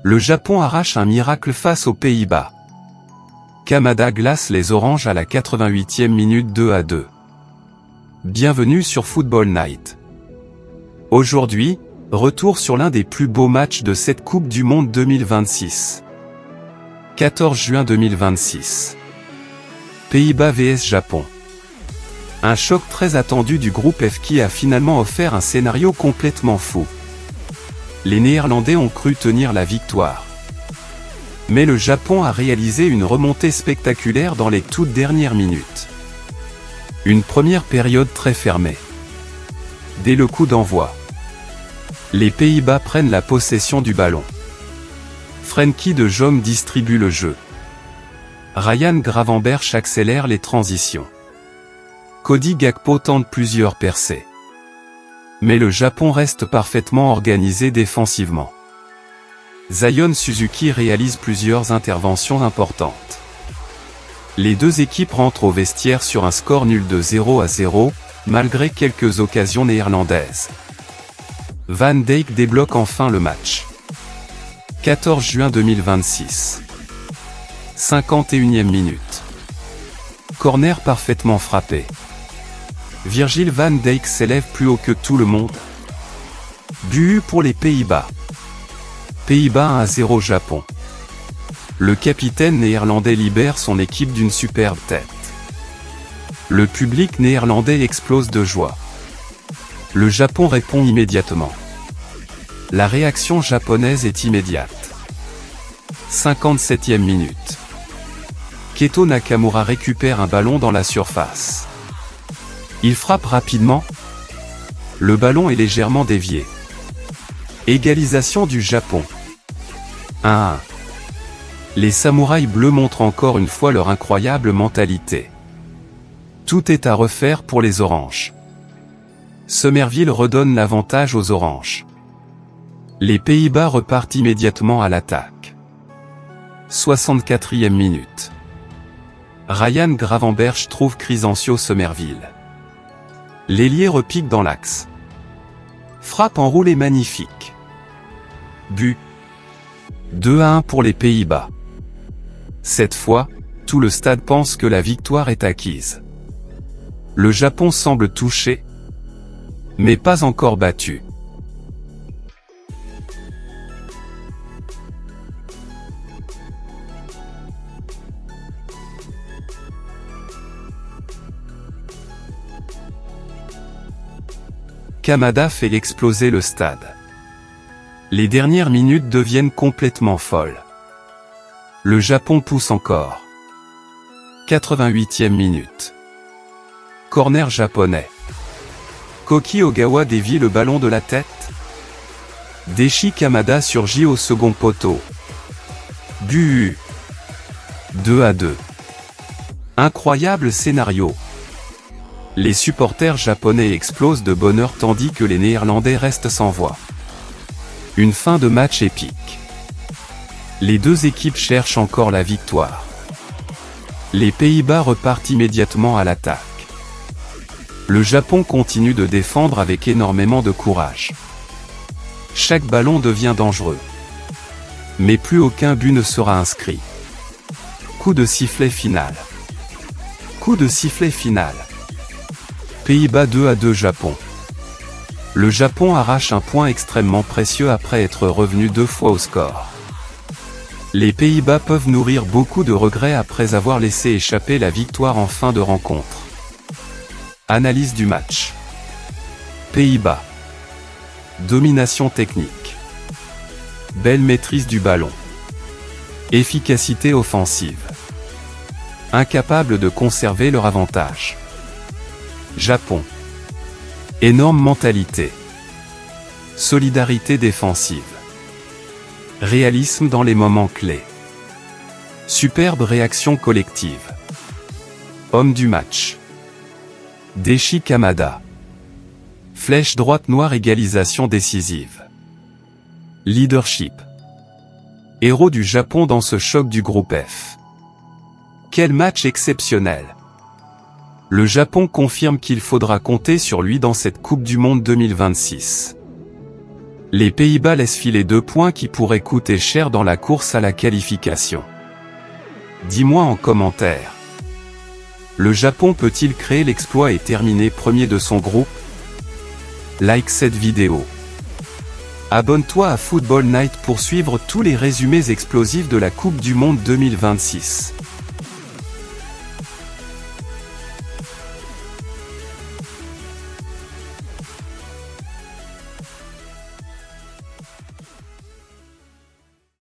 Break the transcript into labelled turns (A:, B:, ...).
A: Le Japon arrache un miracle face aux Pays-Bas. Kamada glace les Oranges à la 88e minute 2-2. Bienvenue sur Football Night. Aujourd'hui, retour sur l'un des plus beaux matchs de cette Coupe du Monde 2026. 14 juin 2026. Pays-Bas vs Japon. Un choc très attendu du groupe F qui a finalement offert un scénario complètement fou. Les Néerlandais ont cru tenir la victoire. Mais le Japon a réalisé une remontée spectaculaire dans les toutes dernières minutes. Une première période très fermée. Dès le coup d'envoi, les Pays-Bas prennent la possession du ballon. Frenkie de Jong distribue le jeu. Ryan Gravenberch accélère les transitions. Cody Gakpo tente plusieurs percées. Mais le Japon reste parfaitement organisé défensivement. Zion Suzuki réalise plusieurs interventions importantes. Les deux équipes rentrent au vestiaire sur un score nul de 0-0, malgré quelques occasions néerlandaises. Van Dijk débloque enfin le match. 14 juin 2026. 51e minute. Corner parfaitement frappé. Virgil van Dijk s'élève plus haut que tout le monde. But pour les Pays-Bas. Pays-Bas 1-0 Japon. Le capitaine néerlandais libère son équipe d'une superbe tête. Le public néerlandais explose de joie. Le Japon répond immédiatement. La réaction japonaise est immédiate. 57e minute. Keto Nakamura récupère un ballon dans la surface. Il frappe rapidement. Le ballon est légèrement dévié. Égalisation du Japon. 1-1. Les samouraïs bleus montrent encore une fois leur incroyable mentalité. Tout est à refaire pour les Oranges. Summerville redonne l'avantage aux Oranges. Les Pays-Bas repartent immédiatement à l'attaque. 64e minute. Ryan Gravenberch trouve Crysencio Summerville. L'ailier repique dans l'axe. Frappe enroulée magnifique. But. 2-1 pour les Pays-Bas. Cette fois, tout le stade pense que la victoire est acquise. Le Japon semble touché, mais pas encore battu. Kamada fait exploser le stade. Les dernières minutes deviennent complètement folles. Le Japon pousse encore. 88e minute. Corner japonais. Koki Ogawa dévie le ballon de la tête. Daichi Kamada surgit au second poteau. But. 2-2. Incroyable scénario. Les supporters japonais explosent de bonheur tandis que les Néerlandais restent sans voix. Une fin de match épique. Les deux équipes cherchent encore la victoire. Les Pays-Bas repartent immédiatement à l'attaque. Le Japon continue de défendre avec énormément de courage. Chaque ballon devient dangereux. Mais plus aucun but ne sera inscrit. Coup de sifflet final. Coup de sifflet final. Pays-Bas 2-2 Japon. Le Japon arrache un point extrêmement précieux après être revenu 2 fois au score. Les Pays-Bas peuvent nourrir beaucoup de regrets après avoir laissé échapper la victoire en fin de rencontre. Analyse du match. Pays-Bas. Domination technique. Belle maîtrise du ballon. Efficacité offensive. Incapable de conserver leur avantage. Japon. Énorme mentalité. Solidarité défensive. Réalisme dans les moments clés. Superbe réaction collective. Homme du match. Daichi Kamada. Flèche droite noire égalisation décisive. Leadership. Héros du Japon dans ce choc du groupe F. Quel match exceptionnel! Le Japon confirme qu'il faudra compter sur lui dans cette Coupe du Monde 2026. Les Pays-Bas laissent filer 2 points qui pourraient coûter cher dans la course à la qualification. Dis-moi en commentaire. Le Japon peut-il créer l'exploit et terminer premier de son groupe? Like cette vidéo. Abonne-toi à Football Night pour suivre tous les résumés explosifs de la Coupe du Monde 2026.